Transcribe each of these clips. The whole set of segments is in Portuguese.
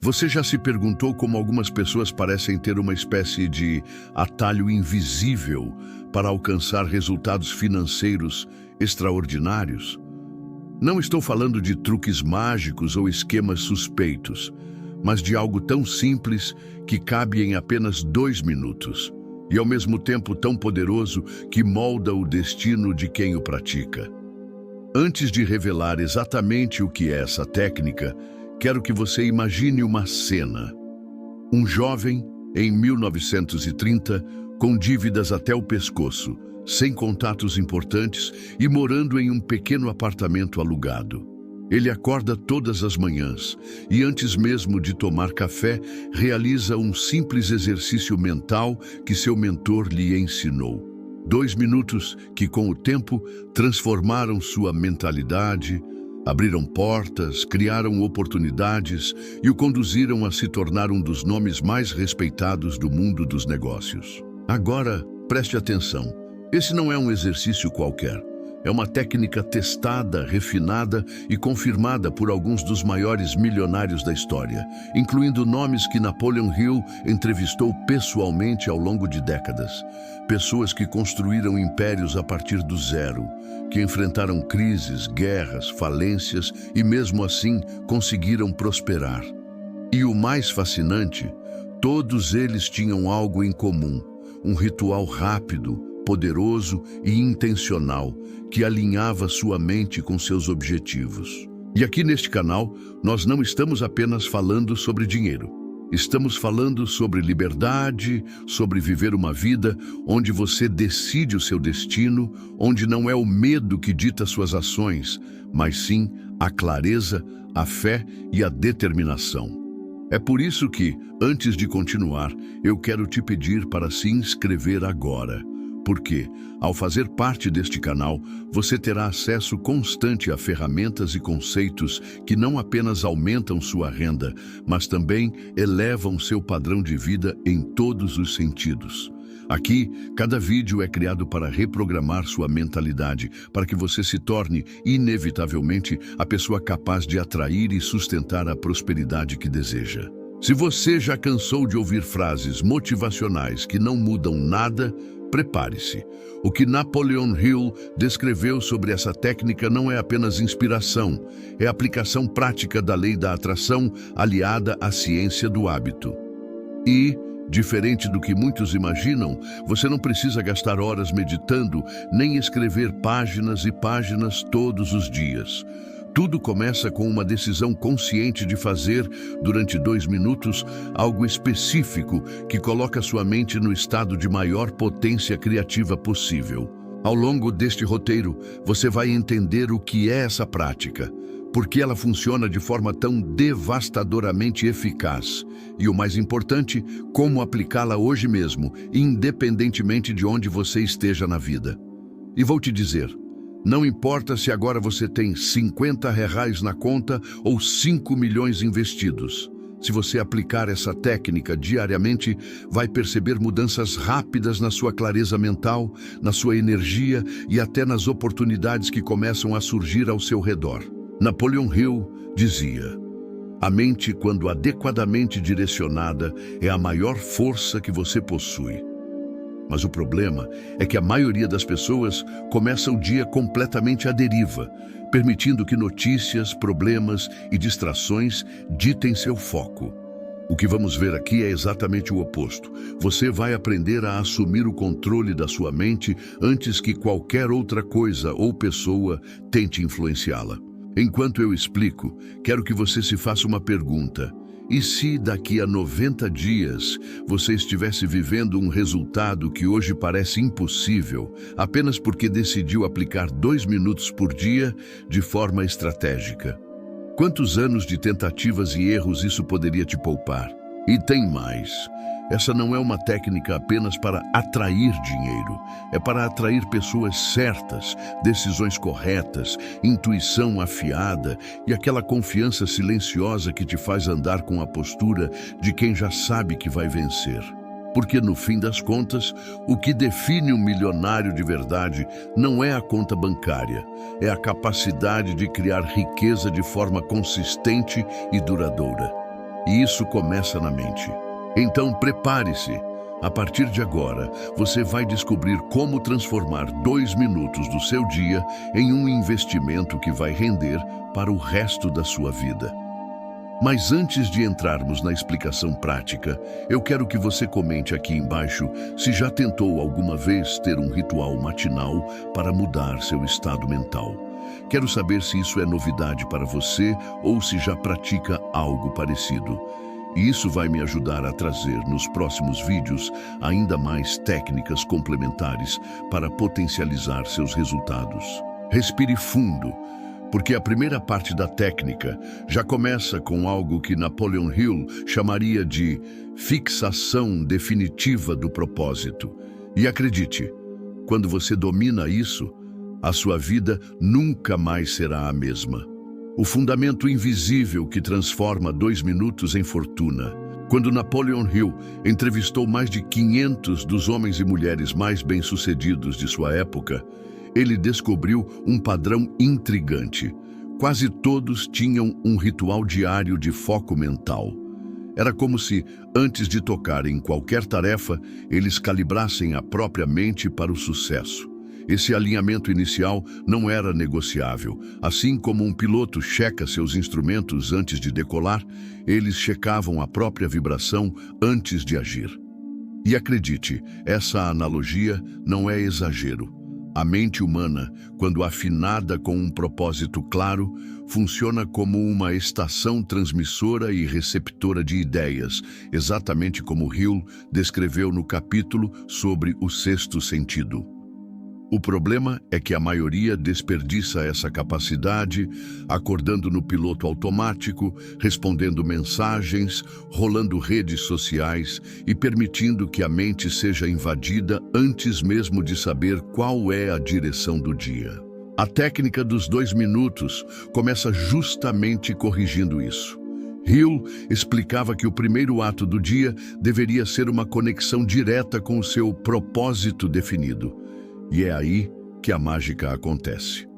Você já se perguntou como algumas pessoas parecem ter uma espécie de atalho invisível para alcançar resultados financeiros extraordinários? Não estou falando de truques mágicos ou esquemas suspeitos, mas de algo tão simples que cabe em apenas 2 minutos e ao mesmo tempo tão poderoso que molda o destino de quem o pratica. Antes de revelar exatamente o que é essa técnica, quero que você imagine uma cena. Um jovem, em 1930, com dívidas até o pescoço, sem contatos importantes e morando em um pequeno apartamento alugado. Ele acorda todas as manhãs e, antes mesmo de tomar café, realiza um simples exercício mental que seu mentor lhe ensinou. 2 minutos que, com o tempo, transformaram sua mentalidade, abriram portas, criaram oportunidades e o conduziram a se tornar um dos nomes mais respeitados do mundo dos negócios. Agora, preste atenção. Esse não é um exercício qualquer. É uma técnica testada, refinada e confirmada por alguns dos maiores milionários da história, incluindo nomes que Napoleon Hill entrevistou pessoalmente ao longo de décadas. Pessoas que construíram impérios a partir do zero, que enfrentaram crises, guerras, falências e mesmo assim conseguiram prosperar. E o mais fascinante, todos eles tinham algo em comum, um ritual rápido, poderoso e intencional que alinhava sua mente com seus objetivos. E aqui neste canal, nós não estamos apenas falando sobre dinheiro. Estamos falando sobre liberdade, sobre viver uma vida onde você decide o seu destino, onde não é o medo que dita suas ações, mas sim a clareza, a fé e a determinação. É por isso que, antes de continuar, eu quero te pedir para se inscrever agora. Porque, ao fazer parte deste canal, você terá acesso constante a ferramentas e conceitos que não apenas aumentam sua renda, mas também elevam seu padrão de vida em todos os sentidos. Aqui, cada vídeo é criado para reprogramar sua mentalidade, para que você se torne, inevitavelmente, a pessoa capaz de atrair e sustentar a prosperidade que deseja. Se você já cansou de ouvir frases motivacionais que não mudam nada, prepare-se. O que Napoleon Hill descreveu sobre essa técnica não é apenas inspiração, é aplicação prática da lei da atração aliada à ciência do hábito. E, diferente do que muitos imaginam, você não precisa gastar horas meditando, nem escrever páginas e páginas todos os dias. Tudo começa com uma decisão consciente de fazer, durante 2 minutos, algo específico que coloca sua mente no estado de maior potência criativa possível. Ao longo deste roteiro, você vai entender o que é essa prática, por que ela funciona de forma tão devastadoramente eficaz e, o mais importante, como aplicá-la hoje mesmo, independentemente de onde você esteja na vida. E vou te dizer, não importa se agora você tem R$ 50 na conta ou 5 milhões investidos. Se você aplicar essa técnica diariamente, vai perceber mudanças rápidas na sua clareza mental, na sua energia e até nas oportunidades que começam a surgir ao seu redor. Napoleon Hill dizia: "A mente, quando adequadamente direcionada, é a maior força que você possui." Mas o problema é que a maioria das pessoas começa o dia completamente à deriva, permitindo que notícias, problemas e distrações ditem seu foco. O que vamos ver aqui é exatamente o oposto. Você vai aprender a assumir o controle da sua mente antes que qualquer outra coisa ou pessoa tente influenciá-la. Enquanto eu explico, quero que você se faça uma pergunta. E se daqui a 90 dias você estivesse vivendo um resultado que hoje parece impossível, apenas porque decidiu aplicar 2 minutos por dia de forma estratégica? Quantos anos de tentativas e erros isso poderia te poupar? E tem mais. Essa não é uma técnica apenas para atrair dinheiro, é para atrair pessoas certas, decisões corretas, intuição afiada e aquela confiança silenciosa que te faz andar com a postura de quem já sabe que vai vencer. Porque, no fim das contas, o que define um milionário de verdade não é a conta bancária, é a capacidade de criar riqueza de forma consistente e duradoura. E isso começa na mente. Então prepare-se. A partir de agora, você vai descobrir como transformar 2 minutos do seu dia em um investimento que vai render para o resto da sua vida. Mas antes de entrarmos na explicação prática, eu quero que você comente aqui embaixo se já tentou alguma vez ter um ritual matinal para mudar seu estado mental. Quero saber se isso é novidade para você ou se já pratica algo parecido. E isso vai me ajudar a trazer nos próximos vídeos ainda mais técnicas complementares para potencializar seus resultados. Respire fundo, porque a primeira parte da técnica já começa com algo que Napoleon Hill chamaria de fixação definitiva do propósito. E acredite, quando você domina isso, a sua vida nunca mais será a mesma. O fundamento invisível que transforma 2 minutos em fortuna. Quando Napoleon Hill entrevistou mais de 500 dos homens e mulheres mais bem-sucedidos de sua época, ele descobriu um padrão intrigante. Quase todos tinham um ritual diário de foco mental. Era como se, antes de tocar em qualquer tarefa, eles calibrassem a própria mente para o sucesso. Esse alinhamento inicial não era negociável. Assim como um piloto checa seus instrumentos antes de decolar, eles checavam a própria vibração antes de agir. E acredite, essa analogia não é exagero. A mente humana, quando afinada com um propósito claro, funciona como uma estação transmissora e receptora de ideias, exatamente como Hill descreveu no capítulo sobre o sexto sentido. O problema é que a maioria desperdiça essa capacidade, acordando no piloto automático, respondendo mensagens, rolando redes sociais e permitindo que a mente seja invadida antes mesmo de saber qual é a direção do dia. A técnica dos 2 minutos começa justamente corrigindo isso. Hill explicava que o primeiro ato do dia deveria ser uma conexão direta com o seu propósito definido. E é aí que a mágica acontece.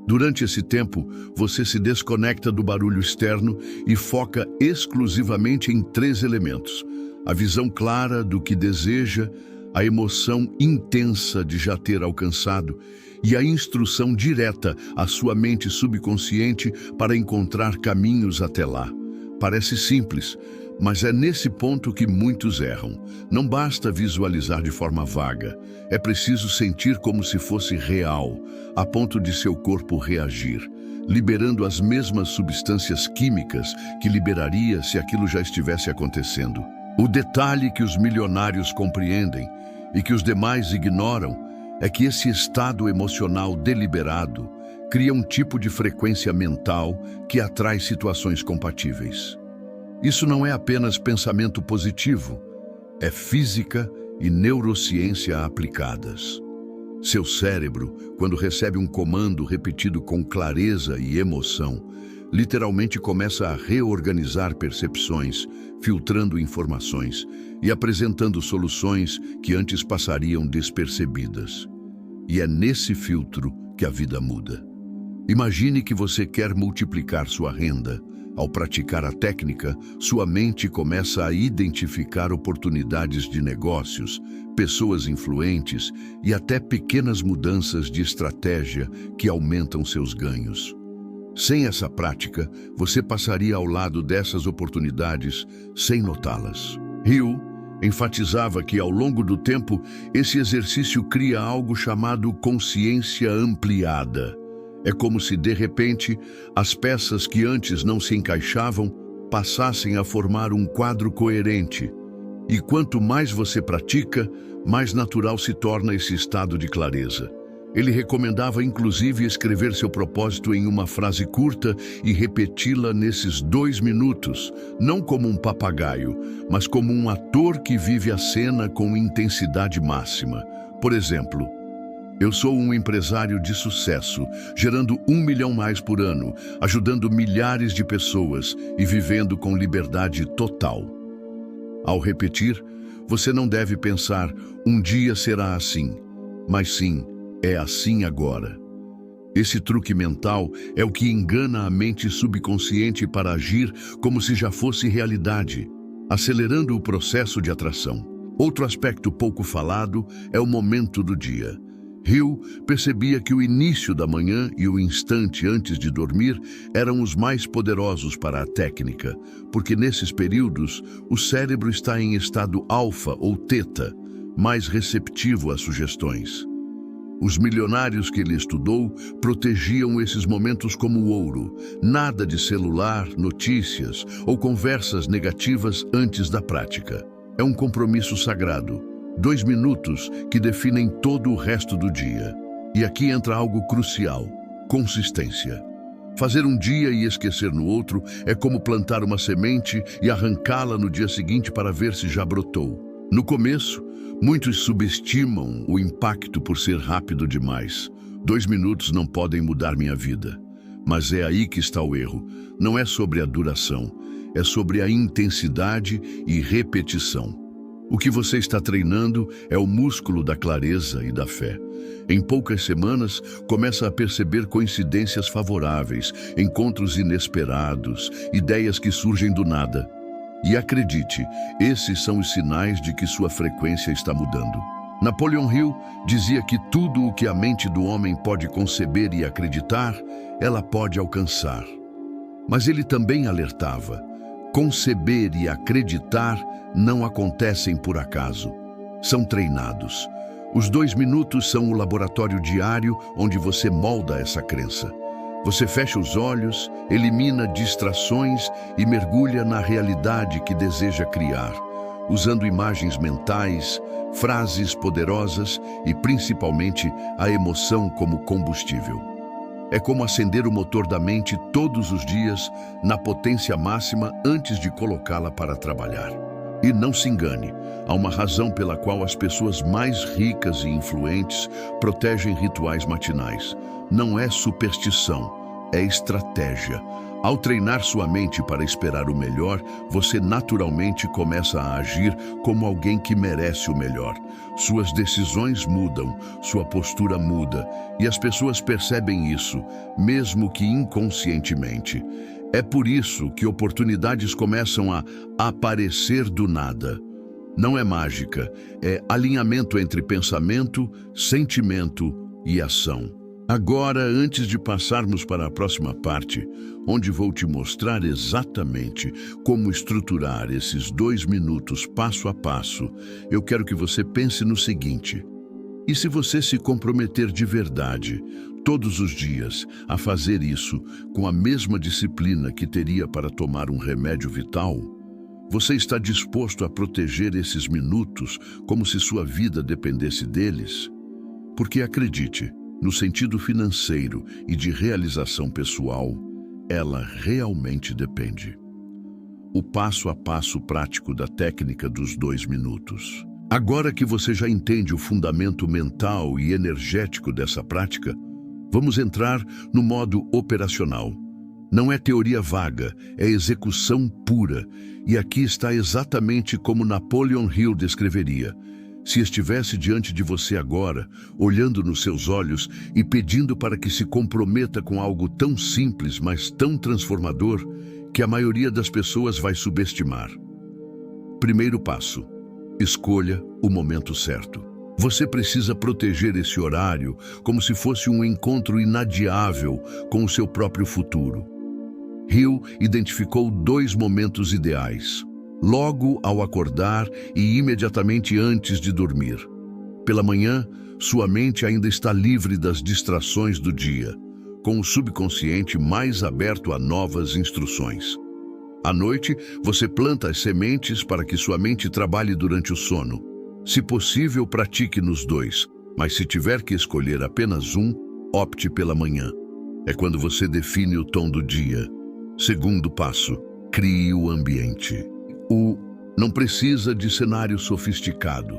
Durante esse tempo, você se desconecta do barulho externo e foca exclusivamente em 3 elementos: a visão clara do que deseja, a emoção intensa de já ter alcançado e a instrução direta à sua mente subconsciente para encontrar caminhos até lá. Parece simples, mas é nesse ponto que muitos erram. Não basta visualizar de forma vaga. É preciso sentir como se fosse real, a ponto de seu corpo reagir, liberando as mesmas substâncias químicas que liberaria se aquilo já estivesse acontecendo. O detalhe que os milionários compreendem e que os demais ignoram é que esse estado emocional deliberado cria um tipo de frequência mental que atrai situações compatíveis. Isso não é apenas pensamento positivo, é física e neurociência aplicadas. Seu cérebro, quando recebe um comando repetido com clareza e emoção, literalmente começa a reorganizar percepções, filtrando informações e apresentando soluções que antes passariam despercebidas. E é nesse filtro que a vida muda. Imagine que você quer multiplicar sua renda. Ao praticar a técnica, sua mente começa a identificar oportunidades de negócios, pessoas influentes e até pequenas mudanças de estratégia que aumentam seus ganhos. Sem essa prática, você passaria ao lado dessas oportunidades sem notá-las. Hill enfatizava que, ao longo do tempo, esse exercício cria algo chamado consciência ampliada. É como se, de repente, as peças que antes não se encaixavam passassem a formar um quadro coerente. E quanto mais você pratica, mais natural se torna esse estado de clareza. Ele recomendava, inclusive, escrever seu propósito em uma frase curta e repeti-la nesses 2 minutos, não como um papagaio, mas como um ator que vive a cena com intensidade máxima. Por exemplo, eu sou um empresário de sucesso, gerando 1 milhão mais por ano, ajudando milhares de pessoas e vivendo com liberdade total. Ao repetir, você não deve pensar, um dia será assim, mas sim, é assim agora. Esse truque mental é o que engana a mente subconsciente para agir como se já fosse realidade, acelerando o processo de atração. Outro aspecto pouco falado é o momento do dia. Hill percebia que o início da manhã e o instante antes de dormir eram os mais poderosos para a técnica, porque nesses períodos o cérebro está em estado alfa ou teta, mais receptivo às sugestões. Os milionários que ele estudou protegiam esses momentos como ouro, nada de celular, notícias ou conversas negativas antes da prática. É um compromisso sagrado. 2 minutos que definem todo o resto do dia. E aqui entra algo crucial: consistência. Fazer um dia e esquecer no outro é como plantar uma semente e arrancá-la no dia seguinte para ver se já brotou. No começo, muitos subestimam o impacto por ser rápido demais. 2 minutos não podem mudar minha vida. Mas é aí que está o erro. Não é sobre a duração, é sobre a intensidade e repetição. O que você está treinando é o músculo da clareza e da fé. Em poucas semanas, começa a perceber coincidências favoráveis, encontros inesperados, ideias que surgem do nada. E acredite, esses são os sinais de que sua frequência está mudando. Napoleon Hill dizia que tudo o que a mente do homem pode conceber e acreditar, ela pode alcançar. Mas ele também alertava: conceber e acreditar não acontecem por acaso. São treinados. Os 2 minutos são o laboratório diário onde você molda essa crença. Você fecha os olhos, elimina distrações e mergulha na realidade que deseja criar, usando imagens mentais, frases poderosas e, principalmente, a emoção como combustível. É como acender o motor da mente todos os dias na potência máxima antes de colocá-la para trabalhar. E não se engane, há uma razão pela qual as pessoas mais ricas e influentes protegem rituais matinais. Não é superstição, é estratégia. Ao treinar sua mente para esperar o melhor, você naturalmente começa a agir como alguém que merece o melhor. Suas decisões mudam, sua postura muda, e as pessoas percebem isso, mesmo que inconscientemente. É por isso que oportunidades começam a aparecer do nada. Não é mágica, é alinhamento entre pensamento, sentimento e ação. Agora, antes de passarmos para a próxima parte, onde vou te mostrar exatamente como estruturar esses 2 minutos passo a passo, eu quero que você pense no seguinte: e se você se comprometer de verdade, todos os dias, a fazer isso com a mesma disciplina que teria para tomar um remédio vital? Você está disposto a proteger esses minutos como se sua vida dependesse deles? Porque acredite, no sentido financeiro e de realização pessoal, ela realmente depende. O passo a passo prático da técnica dos 2 minutos. Agora que você já entende o fundamento mental e energético dessa prática, vamos entrar no modo operacional. Não é teoria vaga, é execução pura. E aqui está exatamente como Napoleon Hill descreveria. Se estivesse diante de você agora, olhando nos seus olhos e pedindo para que se comprometa com algo tão simples, mas tão transformador, que a maioria das pessoas vai subestimar. Primeiro passo: escolha o momento certo. Você precisa proteger esse horário como se fosse um encontro inadiável com o seu próprio futuro. Hill identificou 2 momentos ideais: logo ao acordar e imediatamente antes de dormir. Pela manhã, sua mente ainda está livre das distrações do dia, com o subconsciente mais aberto a novas instruções. À noite, você planta as sementes para que sua mente trabalhe durante o sono. Se possível, pratique nos 2, mas se tiver que escolher apenas um, opte pela manhã. É quando você define o tom do dia. Segundo passo: crie o ambiente. Não precisa de cenário sofisticado.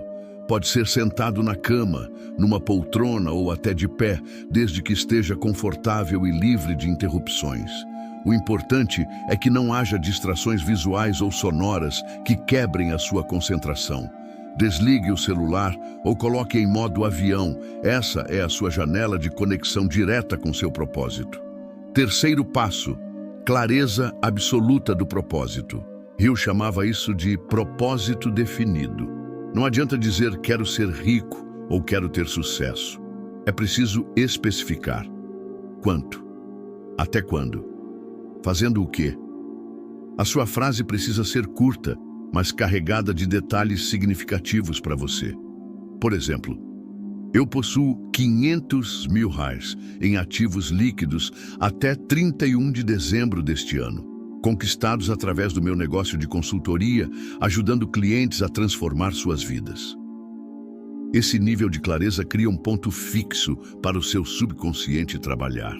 Pode ser sentado na cama, numa poltrona ou até de pé, desde que esteja confortável e livre de interrupções. O importante é que não haja distrações visuais ou sonoras que quebrem a sua concentração. Desligue o celular ou coloque em modo avião. Essa é a sua janela de conexão direta com seu propósito. Terceiro passo: clareza absoluta do propósito. Hill chamava isso de propósito definido. Não adianta dizer quero ser rico ou quero ter sucesso. É preciso especificar. Quanto? Até quando? Fazendo o quê? A sua frase precisa ser curta, mas carregada de detalhes significativos para você. Por exemplo, eu possuo 500 mil reais em ativos líquidos até 31 de dezembro deste ano, conquistados através do meu negócio de consultoria, ajudando clientes a transformar suas vidas. Esse nível de clareza cria um ponto fixo para o seu subconsciente trabalhar.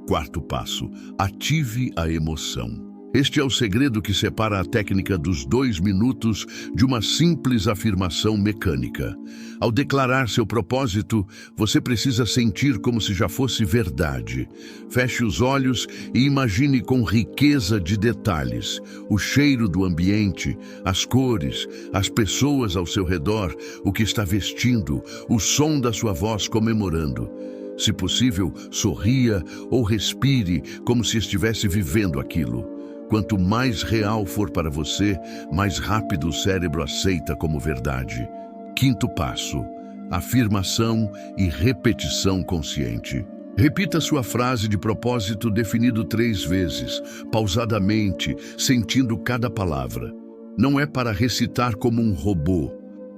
Quarto passo: ative a emoção. Este é o segredo que separa a técnica dos 2 minutos de uma simples afirmação mecânica. Ao declarar seu propósito, você precisa sentir como se já fosse verdade. Feche os olhos e imagine com riqueza de detalhes o cheiro do ambiente, as cores, as pessoas ao seu redor, o que está vestindo, o som da sua voz comemorando. Se possível, sorria ou respire como se estivesse vivendo aquilo. Quanto mais real for para você, mais rápido o cérebro aceita como verdade. Quinto passo: afirmação e repetição consciente. Repita sua frase de propósito definido 3 vezes, pausadamente, sentindo cada palavra. Não é para recitar como um robô,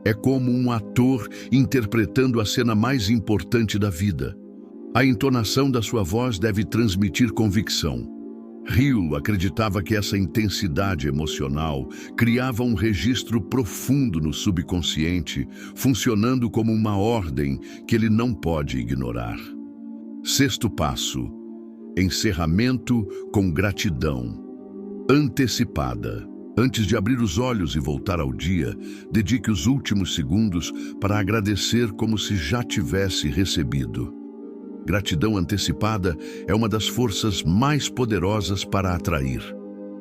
é como um ator interpretando a cena mais importante da vida. A entonação da sua voz deve transmitir convicção. Hill acreditava que essa intensidade emocional criava um registro profundo no subconsciente, funcionando como uma ordem que ele não pode ignorar. Sexto passo: encerramento com gratidão antecipada. Antes de abrir os olhos e voltar ao dia, dedique os últimos segundos para agradecer como se já tivesse recebido. Gratidão antecipada é uma das forças mais poderosas para atrair.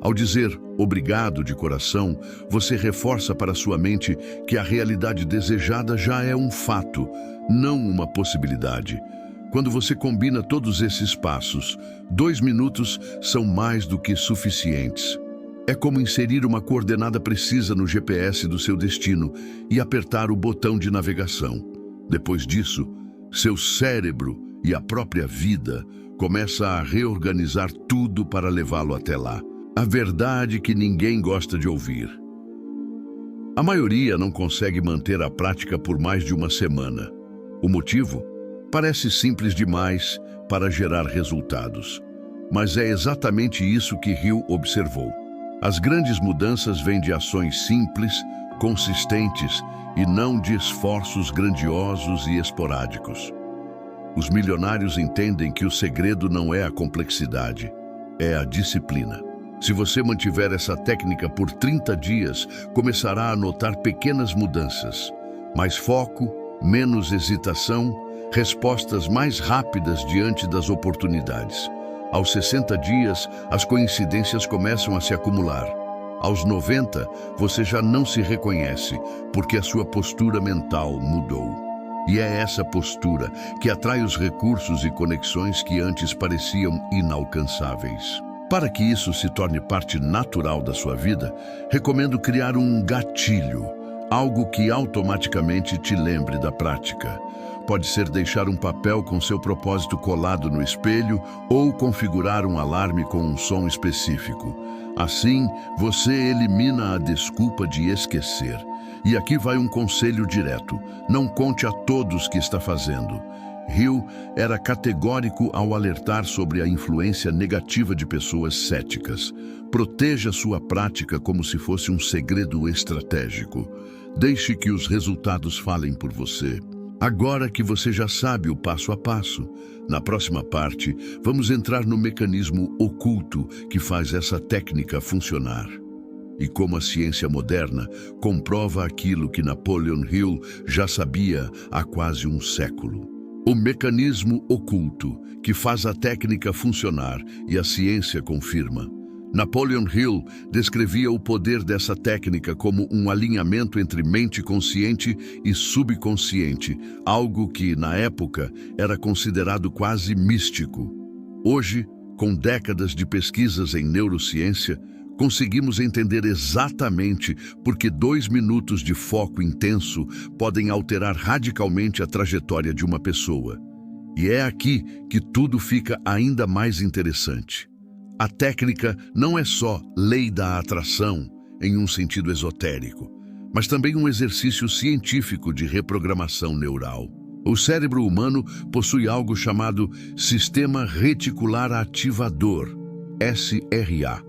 Ao dizer obrigado de coração, você reforça para sua mente que a realidade desejada já é um fato, não uma possibilidade. Quando você combina todos esses passos, 2 minutos são mais do que suficientes. É como inserir uma coordenada precisa no GPS do seu destino e apertar o botão de navegação. Depois disso, seu cérebro e a própria vida começa a reorganizar tudo para levá-lo até lá. A verdade que ninguém gosta de ouvir. A maioria não consegue manter a prática por mais de uma semana. O motivo? Parece simples demais para gerar resultados. Mas é exatamente isso que Hill observou. As grandes mudanças vêm de ações simples, consistentes e não de esforços grandiosos e esporádicos. Os milionários entendem que o segredo não é a complexidade, é a disciplina. Se você mantiver essa técnica por 30 dias, começará a notar pequenas mudanças. Mais foco, menos hesitação, respostas mais rápidas diante das oportunidades. Aos 60 dias, as coincidências começam a se acumular. Aos 90, você já não se reconhece, porque a sua postura mental mudou. E é essa postura que atrai os recursos e conexões que antes pareciam inalcançáveis. Para que isso se torne parte natural da sua vida, recomendo criar um gatilho, algo que automaticamente te lembre da prática. Pode ser deixar um papel com seu propósito colado no espelho ou configurar um alarme com um som específico. Assim, você elimina a desculpa de esquecer. E aqui vai um conselho direto: não conte a todos que está fazendo. Hill era categórico ao alertar sobre a influência negativa de pessoas céticas. Proteja sua prática como se fosse um segredo estratégico. Deixe que os resultados falem por você. Agora que você já sabe o passo a passo, na próxima parte, vamos entrar no mecanismo oculto que faz essa técnica funcionar. E como a ciência moderna comprova aquilo que Napoleon Hill já sabia há quase um século. O mecanismo oculto que faz a técnica funcionar e a ciência confirma. Napoleon Hill descrevia o poder dessa técnica como um alinhamento entre mente consciente e subconsciente, algo que, na época, era considerado quase místico. Hoje, com décadas de pesquisas em neurociência, conseguimos entender exatamente por que 2 minutos de foco intenso podem alterar radicalmente a trajetória de uma pessoa. E é aqui que tudo fica ainda mais interessante. A técnica não é só lei da atração, em um sentido esotérico, mas também um exercício científico de reprogramação neural. O cérebro humano possui algo chamado Sistema Reticular Ativador, SRA.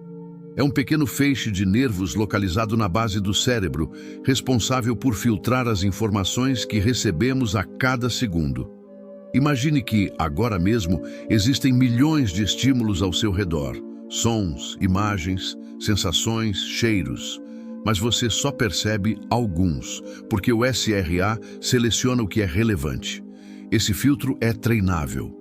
É um pequeno feixe de nervos localizado na base do cérebro, responsável por filtrar as informações que recebemos a cada segundo. Imagine que, agora mesmo, existem milhões de estímulos ao seu redor. Sons, imagens, sensações, cheiros. Mas você só percebe alguns, porque o SRA seleciona o que é relevante. Esse filtro é treinável.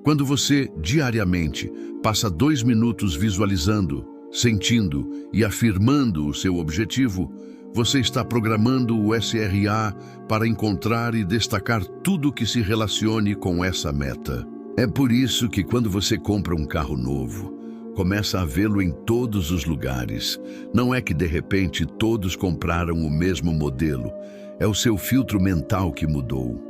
Quando você, diariamente, passa 2 minutos visualizando, sentindo e afirmando o seu objetivo, você está programando o SRA para encontrar e destacar tudo que se relacione com essa meta. É por isso que quando você compra um carro novo, começa a vê-lo em todos os lugares. Não é que de repente todos compraram o mesmo modelo. É o seu filtro mental que mudou.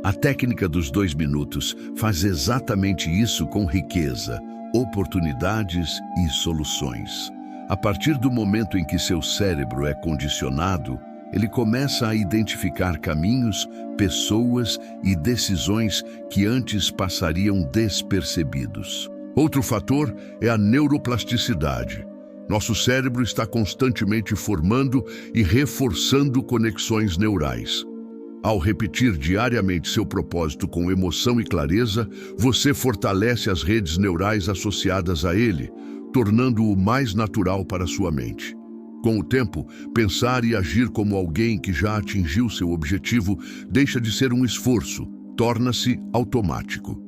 A técnica dos 2 minutos faz exatamente isso com riqueza, oportunidades e soluções. A partir do momento em que seu cérebro é condicionado, ele começa a identificar caminhos, pessoas e decisões que antes passariam despercebidos. Outro fator é a neuroplasticidade. Nosso cérebro está constantemente formando e reforçando conexões neurais. Ao repetir diariamente seu propósito com emoção e clareza, você fortalece as redes neurais associadas a ele, tornando-o mais natural para sua mente. Com o tempo, pensar e agir como alguém que já atingiu seu objetivo deixa de ser um esforço, torna-se automático.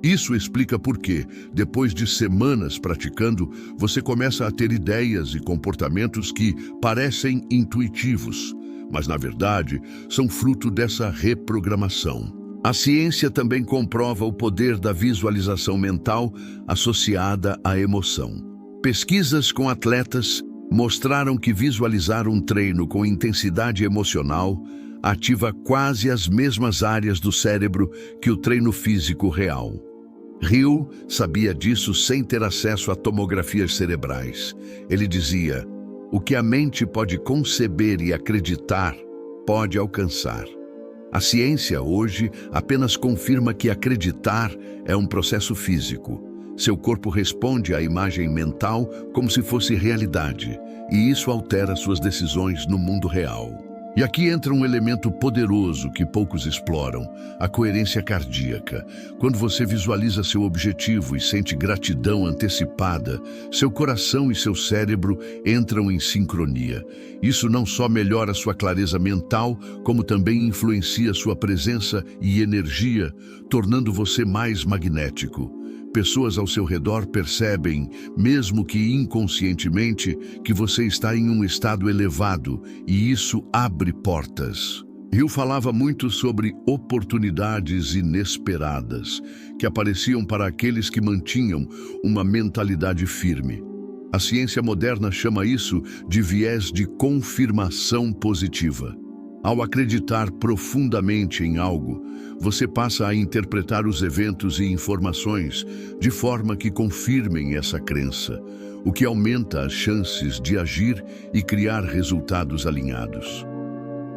Isso explica por que, depois de semanas praticando, você começa a ter ideias e comportamentos que parecem intuitivos, mas na verdade são fruto dessa reprogramação. A ciência também comprova o poder da visualização mental associada à emoção. Pesquisas com atletas mostraram que visualizar um treino com intensidade emocional ativa quase as mesmas áreas do cérebro que o treino físico real. Hill sabia disso sem ter acesso a tomografias cerebrais. Ele dizia: o que a mente pode conceber e acreditar, pode alcançar. A ciência hoje apenas confirma que acreditar é um processo físico. Seu corpo responde à imagem mental como se fosse realidade, e isso altera suas decisões no mundo real. E aqui entra um elemento poderoso que poucos exploram, a coerência cardíaca. Quando você visualiza seu objetivo e sente gratidão antecipada, seu coração e seu cérebro entram em sincronia. Isso não só melhora sua clareza mental, como também influencia sua presença e energia, tornando você mais magnético. Pessoas ao seu redor percebem, mesmo que inconscientemente, que você está em um estado elevado, e isso abre portas. Hill falava muito sobre oportunidades inesperadas, que apareciam para aqueles que mantinham uma mentalidade firme. A ciência moderna chama isso de viés de confirmação positiva. Ao acreditar profundamente em algo, você passa a interpretar os eventos e informações de forma que confirmem essa crença, o que aumenta as chances de agir e criar resultados alinhados.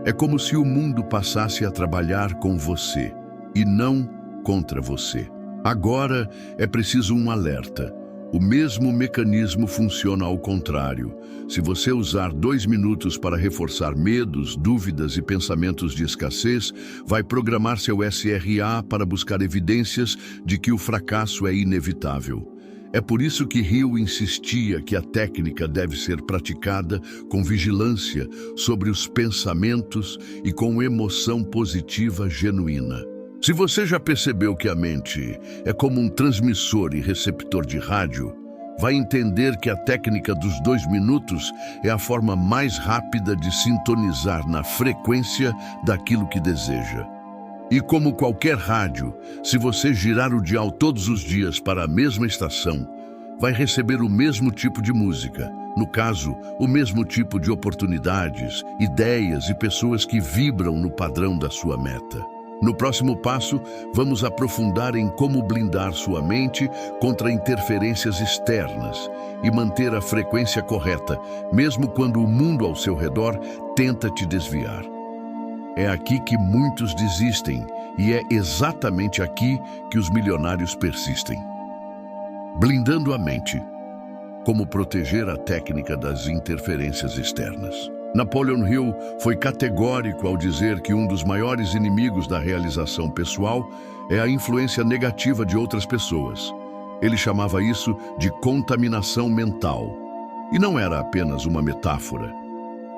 É como se o mundo passasse a trabalhar com você e não contra você. Agora é preciso um alerta. O mesmo mecanismo funciona ao contrário. Se você usar 2 minutos para reforçar medos, dúvidas e pensamentos de escassez, vai programar seu SRA para buscar evidências de que o fracasso é inevitável. É por isso que Hill insistia que a técnica deve ser praticada com vigilância sobre os pensamentos e com emoção positiva genuína. Se você já percebeu que a mente é como um transmissor e receptor de rádio, vai entender que a técnica dos 2 minutos é a forma mais rápida de sintonizar na frequência daquilo que deseja. E como qualquer rádio, se você girar o dial todos os dias para a mesma estação, vai receber o mesmo tipo de música. No caso, o mesmo tipo de oportunidades, ideias e pessoas que vibram no padrão da sua meta. No próximo passo, vamos aprofundar em como blindar sua mente contra interferências externas e manter a frequência correta, mesmo quando o mundo ao seu redor tenta te desviar. É aqui que muitos desistem e é exatamente aqui que os milionários persistem. Blindando a mente. Como proteger a técnica das interferências externas. Napoleon Hill foi categórico ao dizer que um dos maiores inimigos da realização pessoal é a influência negativa de outras pessoas. Ele chamava isso de contaminação mental. E não era apenas uma metáfora.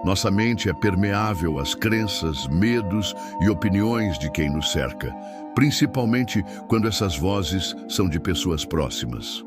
Nossa mente é permeável às crenças, medos e opiniões de quem nos cerca, principalmente quando essas vozes são de pessoas próximas.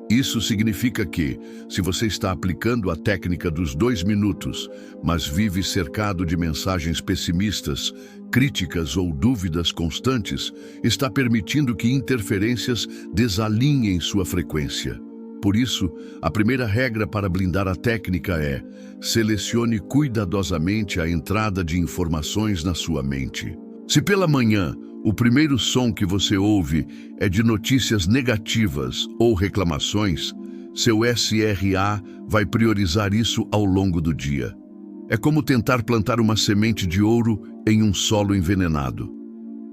Isso significa que, se você está aplicando a técnica dos 2 minutos, mas vive cercado de mensagens pessimistas, críticas ou dúvidas constantes, está permitindo que interferências desalinhem sua frequência. Por isso, a primeira regra para blindar a técnica é: selecione cuidadosamente a entrada de informações na sua mente. Se pela manhã o primeiro som que você ouve é de notícias negativas ou reclamações, seu SRA vai priorizar isso ao longo do dia. É como tentar plantar uma semente de ouro em um solo envenenado.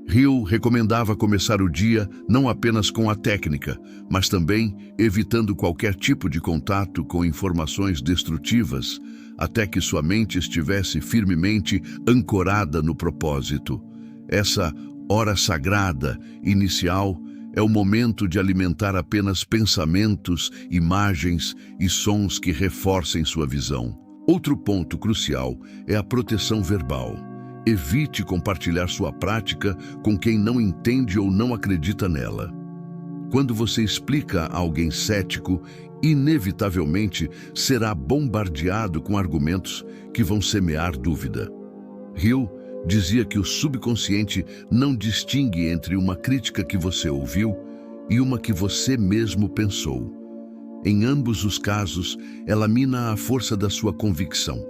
Hill recomendava começar o dia não apenas com a técnica, mas também evitando qualquer tipo de contato com informações destrutivas, até que sua mente estivesse firmemente ancorada no propósito. Essa hora sagrada inicial é o momento de alimentar apenas pensamentos, imagens e sons que reforcem sua visão. Outro ponto crucial é a proteção verbal. Evite compartilhar sua prática com quem não entende ou não acredita nela. Quando você explica a alguém cético, inevitavelmente será bombardeado com argumentos que vão semear dúvida. Hill dizia que o subconsciente não distingue entre uma crítica que você ouviu e uma que você mesmo pensou. Em ambos os casos, ela mina a força da sua convicção.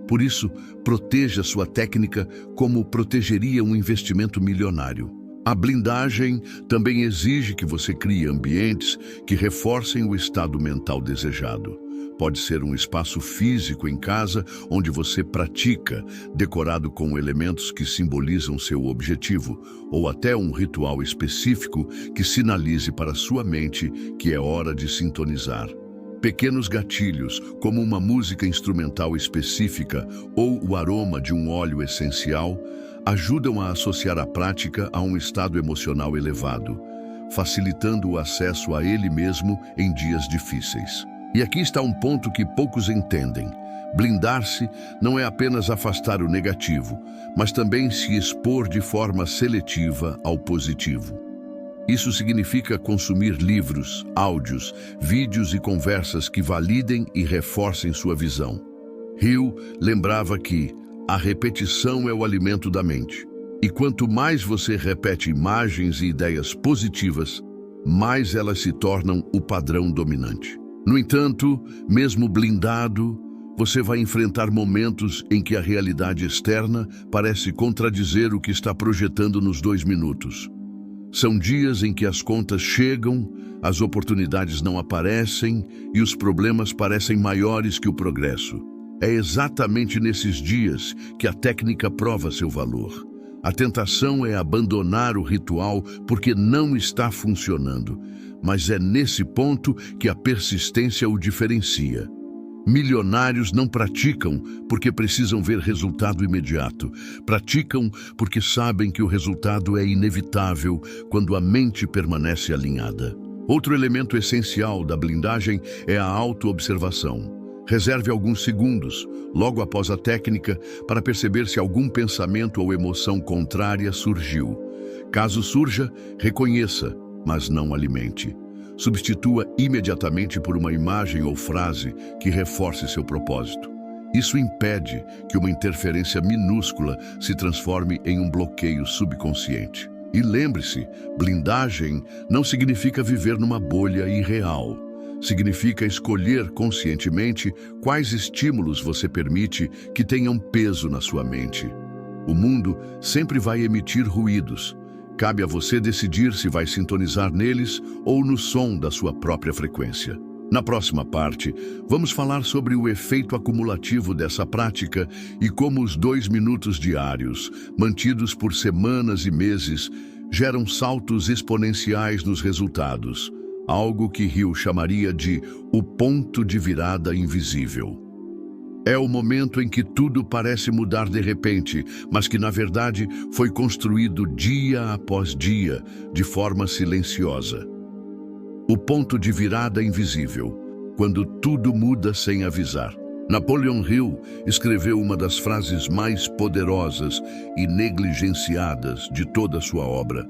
Por isso, proteja sua técnica como protegeria um investimento milionário. A blindagem também exige que você crie ambientes que reforcem o estado mental desejado. Pode ser um espaço físico em casa onde você pratica, decorado com elementos que simbolizam seu objetivo, ou até um ritual específico que sinalize para sua mente que é hora de sintonizar. Pequenos gatilhos, como uma música instrumental específica ou o aroma de um óleo essencial, ajudam a associar a prática a um estado emocional elevado, facilitando o acesso a ele mesmo em dias difíceis. E aqui está um ponto que poucos entendem. Blindar-se não é apenas afastar o negativo, mas também se expor de forma seletiva ao positivo. Isso significa consumir livros, áudios, vídeos e conversas que validem e reforcem sua visão. Hill lembrava que a repetição é o alimento da mente. E quanto mais você repete imagens e ideias positivas, mais elas se tornam o padrão dominante. No entanto, mesmo blindado, você vai enfrentar momentos em que a realidade externa parece contradizer o que está projetando nos 2 minutos. São dias em que as contas chegam, as oportunidades não aparecem e os problemas parecem maiores que o progresso. É exatamente nesses dias que a técnica prova seu valor. A tentação é abandonar o ritual porque não está funcionando, mas é nesse ponto que a persistência o diferencia. Milionários não praticam porque precisam ver resultado imediato. Praticam porque sabem que o resultado é inevitável quando a mente permanece alinhada. Outro elemento essencial da blindagem é a autoobservação. Reserve alguns segundos, logo após a técnica, para perceber se algum pensamento ou emoção contrária surgiu. Caso surja, reconheça, mas não alimente. substitua imediatamente por uma imagem ou frase que reforce seu propósito. Isso impede que uma interferência minúscula se transforme em um bloqueio subconsciente. E lembre-se, blindagem não significa viver numa bolha irreal. Significa escolher conscientemente quais estímulos você permite que tenham peso na sua mente. O mundo sempre vai emitir ruídos. Cabe a você decidir se vai sintonizar neles ou no som da sua própria frequência. Na próxima parte, vamos falar sobre o efeito acumulativo dessa prática e como os 2 minutos diários, mantidos por semanas e meses, geram saltos exponenciais nos resultados, algo que Hill chamaria de o ponto de virada invisível. É o momento em que tudo parece mudar de repente, mas que, na verdade, foi construído dia após dia, de forma silenciosa. O ponto de virada invisível, quando tudo muda sem avisar. Napoleon Hill escreveu uma das frases mais poderosas e negligenciadas de toda a sua obra.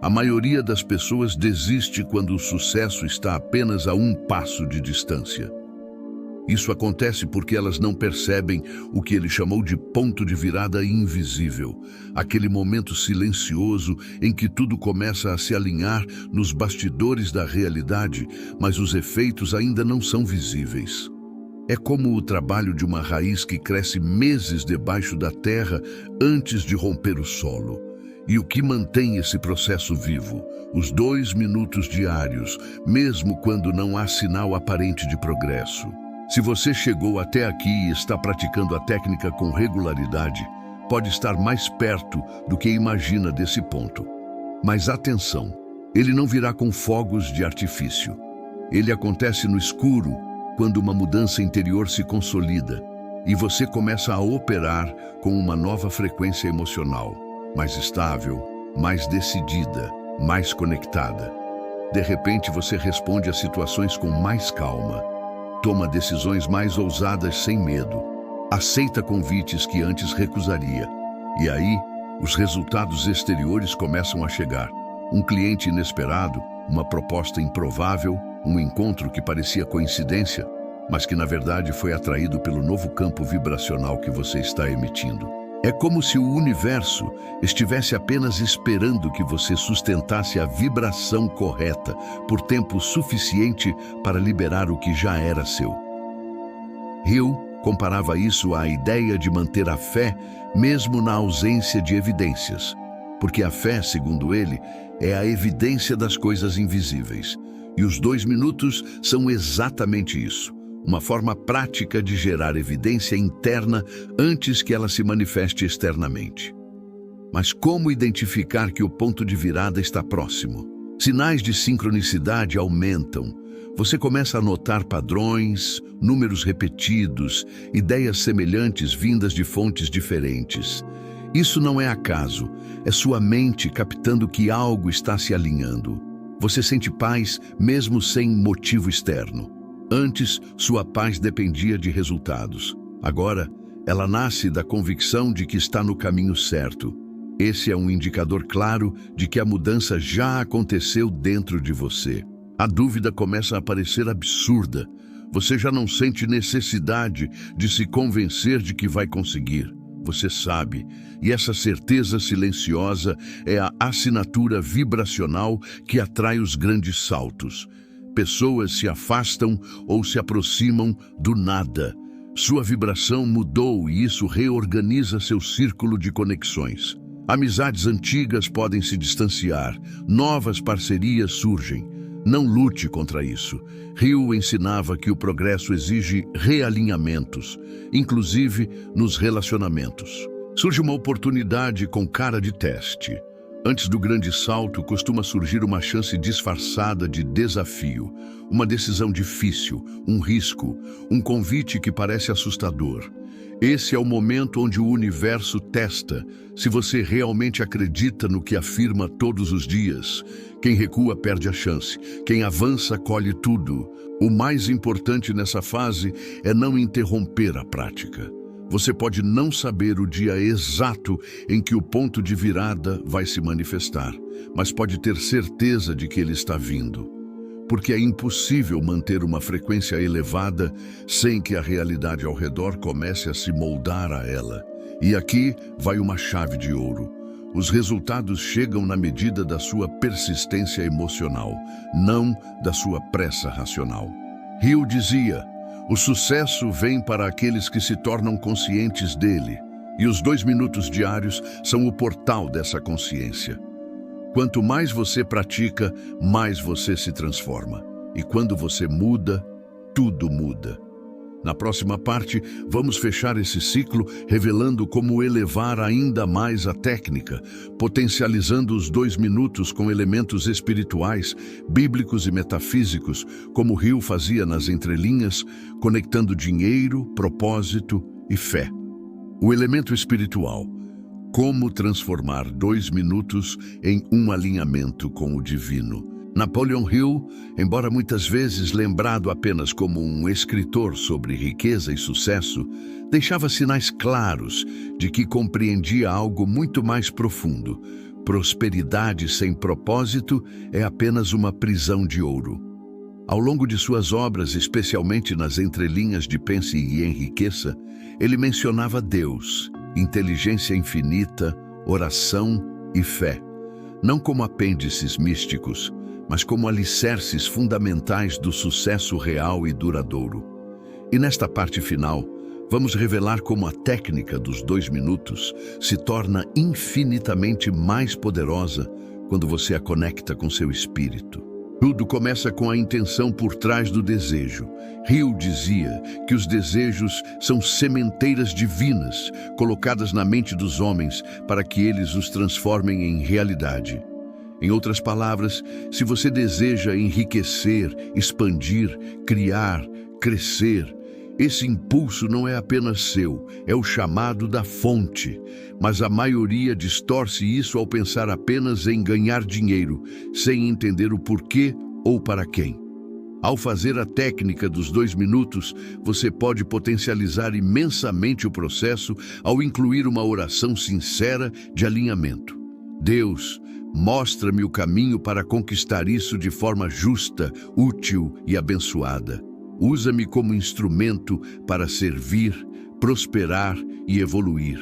A maioria das pessoas desiste quando o sucesso está apenas a um passo de distância. Isso acontece porque elas não percebem o que ele chamou de ponto de virada invisível, aquele momento silencioso em que tudo começa a se alinhar nos bastidores da realidade, mas os efeitos ainda não são visíveis. É como o trabalho de uma raiz que cresce meses debaixo da terra antes de romper o solo. E o que mantém esse processo vivo? Os 2 minutos diários, mesmo quando não há sinal aparente de progresso. Se você chegou até aqui e está praticando a técnica com regularidade, pode estar mais perto do que imagina desse ponto. Mas atenção, ele não virá com fogos de artifício. Ele acontece no escuro, quando uma mudança interior se consolida e você começa a operar com uma nova frequência emocional, mais estável, mais decidida, mais conectada. De repente você responde a situações com mais calma. Toma decisões mais ousadas sem medo. Aceita convites que antes recusaria. E aí, os resultados exteriores começam a chegar. Um cliente inesperado, uma proposta improvável, um encontro que parecia coincidência, mas que na verdade foi atraído pelo novo campo vibracional que você está emitindo. É como se o universo estivesse apenas esperando que você sustentasse a vibração correta por tempo suficiente para liberar o que já era seu. Hill comparava isso à ideia de manter a fé mesmo na ausência de evidências, porque a fé, segundo ele, é a evidência das coisas invisíveis. E os 2 minutos são exatamente isso. Uma forma prática de gerar evidência interna antes que ela se manifeste externamente. Mas como identificar que o ponto de virada está próximo? Sinais de sincronicidade aumentam. Você começa a notar padrões, números repetidos, ideias semelhantes vindas de fontes diferentes. Isso não é acaso, é sua mente captando que algo está se alinhando. Você sente paz mesmo sem motivo externo. Antes, sua paz dependia de resultados. Agora, ela nasce da convicção de que está no caminho certo. Esse é um indicador claro de que a mudança já aconteceu dentro de você. A dúvida começa a parecer absurda. Você já não sente necessidade de se convencer de que vai conseguir. Você sabe, e essa certeza silenciosa é a assinatura vibracional que atrai os grandes saltos. Pessoas se afastam ou se aproximam do nada. Sua vibração mudou e isso reorganiza seu círculo de conexões. Amizades antigas podem se distanciar, novas parcerias surgem. Não lute contra isso. Hill ensinava que o progresso exige realinhamentos, inclusive nos relacionamentos. Surge uma oportunidade com cara de teste. Antes do grande salto, costuma surgir uma chance disfarçada de desafio, uma decisão difícil, um risco, um convite que parece assustador. Esse é o momento onde o universo testa se você realmente acredita no que afirma todos os dias. Quem recua perde a chance, quem avança colhe tudo. O mais importante nessa fase é não interromper a prática. Você pode não saber o dia exato em que o ponto de virada vai se manifestar, mas pode ter certeza de que ele está vindo. porque é impossível manter uma frequência elevada sem que a realidade ao redor comece a se moldar a ela. E aqui vai uma chave de ouro. Os resultados chegam na medida da sua persistência emocional, não da sua pressa racional. Hill dizia: o sucesso vem para aqueles que se tornam conscientes dele, e os 2 minutos diários são o portal dessa consciência. Quanto mais você pratica, mais você se transforma. E quando você muda, tudo muda. Na próxima parte, vamos fechar esse ciclo revelando como elevar ainda mais a técnica, potencializando os 2 minutos com elementos espirituais, bíblicos e metafísicos, como Hill fazia nas entrelinhas, conectando dinheiro, propósito e fé. O elemento espiritual. Como transformar 2 minutos em um alinhamento com o divino. Napoleon Hill, embora muitas vezes lembrado apenas como um escritor sobre riqueza e sucesso, deixava sinais claros de que compreendia algo muito mais profundo. Prosperidade sem propósito é apenas uma prisão de ouro. Ao longo de suas obras, especialmente nas entrelinhas de Pense e Enriqueça, ele mencionava Deus, inteligência infinita, oração e fé, não como apêndices místicos, mas como alicerces fundamentais do sucesso real e duradouro. E nesta parte final, vamos revelar como a técnica dos 2 minutos se torna infinitamente mais poderosa quando você a conecta com seu espírito. Tudo começa com a intenção por trás do desejo. Hill dizia que os desejos são sementeiras divinas colocadas na mente dos homens para que eles os transformem em realidade. Em outras palavras, se você deseja enriquecer, expandir, criar, crescer, esse impulso não é apenas seu, é o chamado da fonte. Mas a maioria distorce isso ao pensar apenas em ganhar dinheiro, sem entender o porquê ou para quem. Ao fazer a técnica dos 2 minutos, você pode potencializar imensamente o processo ao incluir uma oração sincera de alinhamento. Deus, mostra-me o caminho para conquistar isso de forma justa, útil e abençoada. Usa-me como instrumento para servir, prosperar e evoluir.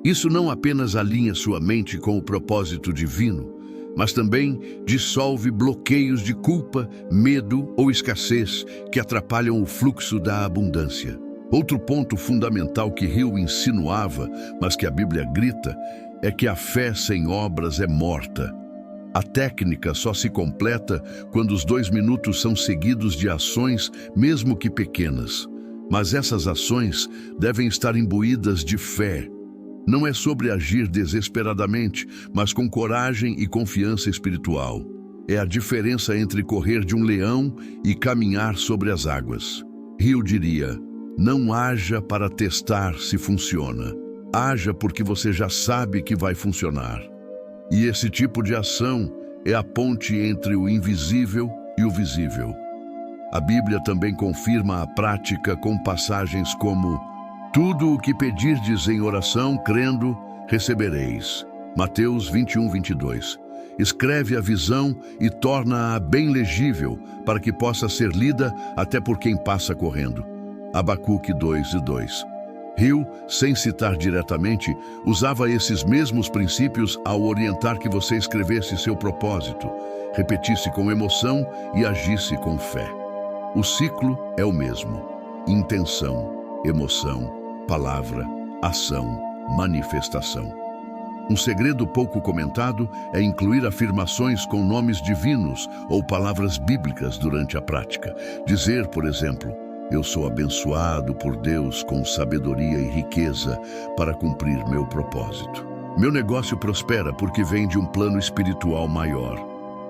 Isso não apenas alinha sua mente com o propósito divino, mas também dissolve bloqueios de culpa, medo ou escassez que atrapalham o fluxo da abundância. Outro ponto fundamental que Hill insinuava, mas que a Bíblia grita, é que a fé sem obras é morta. A técnica só se completa quando os 2 minutos são seguidos de ações, mesmo que pequenas. Mas essas ações devem estar imbuídas de fé. Não é sobre agir desesperadamente, mas com coragem e confiança espiritual. É a diferença entre correr de um leão e caminhar sobre as águas. Hill diria: não haja para testar se funciona. Haja porque você já sabe que vai funcionar. E esse tipo de ação é a ponte entre o invisível e o visível. A Bíblia também confirma a prática com passagens como: tudo o que pedirdes em oração, crendo, recebereis. Mateus 21:22. Escreve a visão e torna-a bem legível, para que possa ser lida até por quem passa correndo. Abacuque 2:2. Hill, sem citar diretamente, usava esses mesmos princípios ao orientar que você escrevesse seu propósito, repetisse com emoção e agisse com fé. O ciclo é o mesmo: intenção, emoção, palavra, ação, manifestação. Um segredo pouco comentado é incluir afirmações com nomes divinos ou palavras bíblicas durante a prática. Dizer, por exemplo: eu sou abençoado por Deus com sabedoria e riqueza para cumprir meu propósito. Meu negócio prospera porque vem de um plano espiritual maior.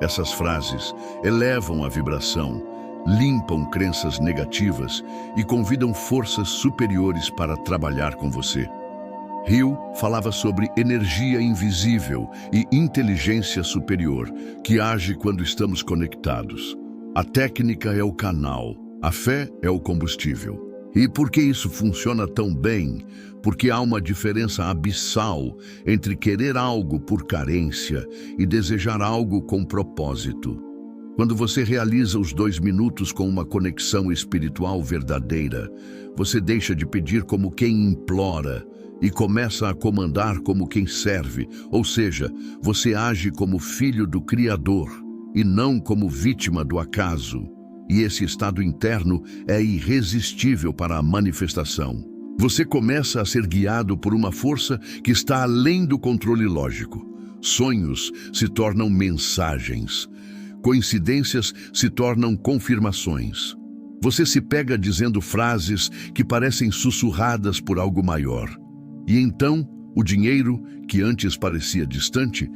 Essas frases elevam a vibração, limpam crenças negativas e convidam forças superiores para trabalhar com você. Hill falava sobre energia invisível e inteligência superior, que age quando estamos conectados. A técnica é o canal. A fé é o combustível. E por que isso funciona tão bem? Porque há uma diferença abissal entre querer algo por carência e desejar algo com propósito. Quando você realiza os 2 minutos com uma conexão espiritual verdadeira, você deixa de pedir como quem implora e começa a comandar como quem serve, ou seja, você age como filho do Criador e não como vítima do acaso. E esse estado interno é irresistível para a manifestação. Você começa a ser guiado por uma força que está além do controle lógico. Sonhos se tornam mensagens. Coincidências se tornam confirmações. Você se pega dizendo frases que parecem sussurradas por algo maior. E então, o dinheiro, que antes parecia distante,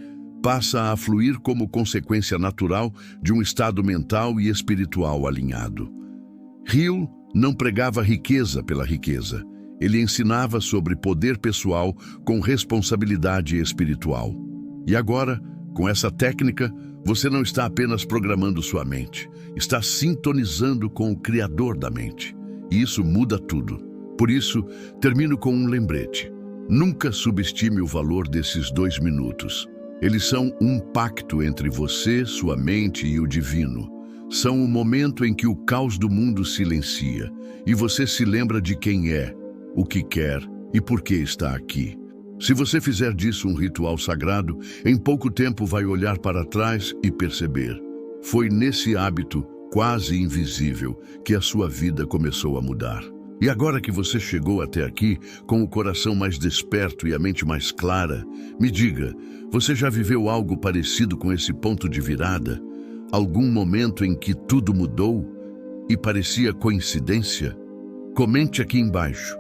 passa a fluir como consequência natural de um estado mental e espiritual alinhado. Hill não pregava riqueza pela riqueza. Ele ensinava sobre poder pessoal com responsabilidade espiritual. E agora, com essa técnica, você não está apenas programando sua mente, está sintonizando com o Criador da mente. E isso muda tudo. Por isso, termino com um lembrete. Nunca subestime o valor desses 2 minutos. Eles são um pacto entre você, sua mente e o divino. São o momento em que o caos do mundo silencia e você se lembra de quem é, o que quer e por que está aqui. Se você fizer disso um ritual sagrado, em pouco tempo vai olhar para trás e perceber. Foi nesse hábito quase invisível que a sua vida começou a mudar. E agora que você chegou até aqui, com o coração mais desperto e a mente mais clara, me diga, você já viveu algo parecido com esse ponto de virada? Algum momento em que tudo mudou e parecia coincidência? Comente aqui embaixo.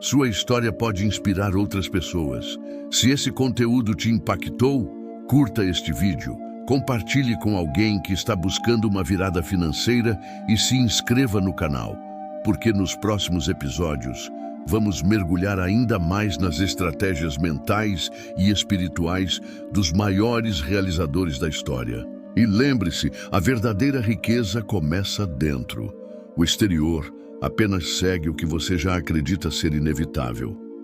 Sua história pode inspirar outras pessoas. Se esse conteúdo te impactou, curta este vídeo, compartilhe com alguém que está buscando uma virada financeira e se inscreva no canal, porque nos próximos episódios vamos mergulhar ainda mais nas estratégias mentais e espirituais dos maiores realizadores da história. E lembre-se, a verdadeira riqueza começa dentro. O exterior apenas segue o que você já acredita ser inevitável.